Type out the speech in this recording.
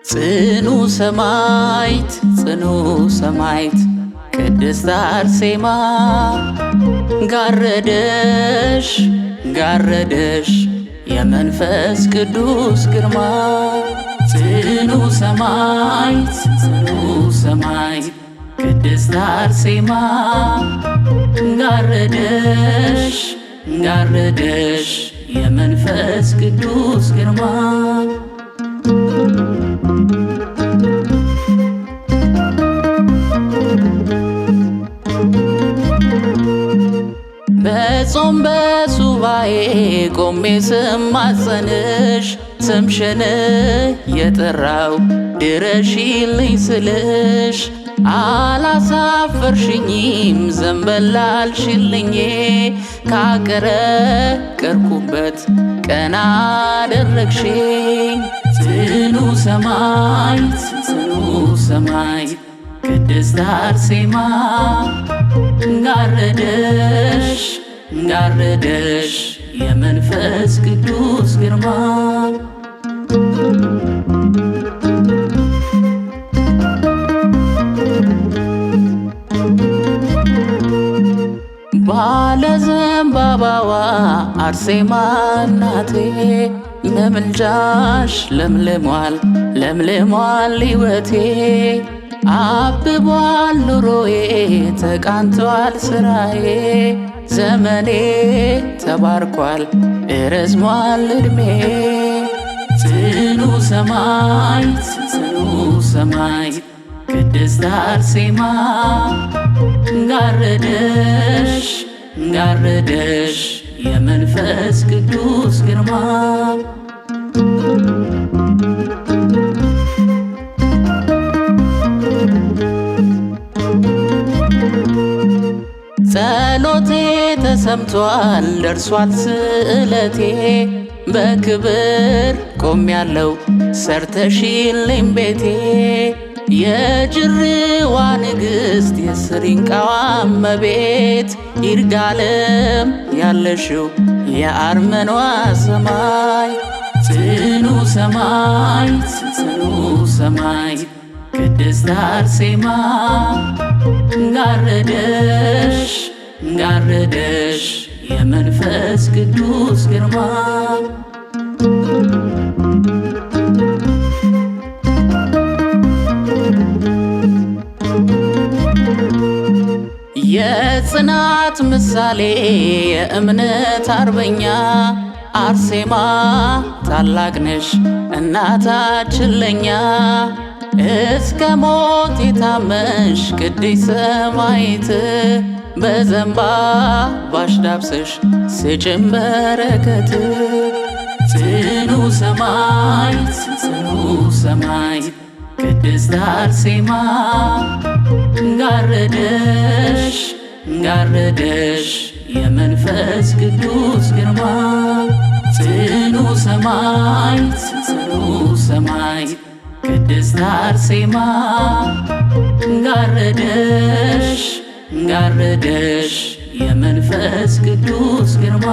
ጽኑ ሰማዕት ጽኑ ሰማዕት ቅድስት አርሴማ ጋረደሽ ጋረደሽ የመንፈስ ቅዱስ ግርማ። ጽኑ ሰማዕት ጽኑ ሰማዕት ቅድስት አርሴማ ጋረደሽ ጋረደሽ የመንፈስ ቅዱስ ግርማ። በጾም በሱባኤ ቆሜ ስማጸንሽ ስምሽን የጠራው ድረሺልኝ ስልሽ አላሳፈርሽኝም ዘንበል አልሽልኝ። ካቀረቀርኩበት ቀና አደረግሽኝ። ጽኑ ሰማዕት ጽኑ ሰማዕት ቅድስት አርሴማ ጋረደሽ ጋረደሽ የመንፈስ ቅዱስ ግርማ። ባለ ዘንባባዋ አርሴማ እናቴ በምልጃሽ ለምልሟል ለምልሟል ሕይወቴ። አብቧል ኑሮዬ ተቃንቷል ስራዬ። ዘመኔ ተባርኳል እረዝሟል እድሜ። ጽኑ ሰማዕት ጽኑ ሰማዕት ቅድስት አርሴማ ጋረደሽ ጋረደሽ የመንፈስ ቅዱስ ግርማ። ጸሎቴ ተሰምቷል ደርሷል ስእለቴ። በክብር ቆሜያለሁ ሰርተሽልኝ ቤቴ። የጅርዋ ንግሥት የስሪንቃዋ እመቤት ይርጋለም ያለሽው የአርመኗ ሰማይ። ጽኑ ሰማዕት ጽኑ ሰማዕት ቅድስት አርሴማ ጋረደሽ ጋረደሽ የመንፈስ ቅዱስ ግርማ። የጽናት ምሳሌ የእምነት አርበኛ አርሴማ ታላቅ ነሽ እናታችን ለኛ። እስከ ሞት የታመንሽ ቅድስት ሰማዕት በዘንባባሽ ዳብሰሽ ስጭን በረከት። ጽኑ ሰማዕት ጽኑ ሰማዕት ቅድስት አርሴማ ጋረደሽ ጋረደሽ የመንፈስ ቅዱስ ግርማ። ጽኑ ሰማዕት ጽኑ ሰማዕት ቅድስት አርሴማ ጋረደሽ ጋረደሽ የመንፈስ ቅዱስ ግርማ።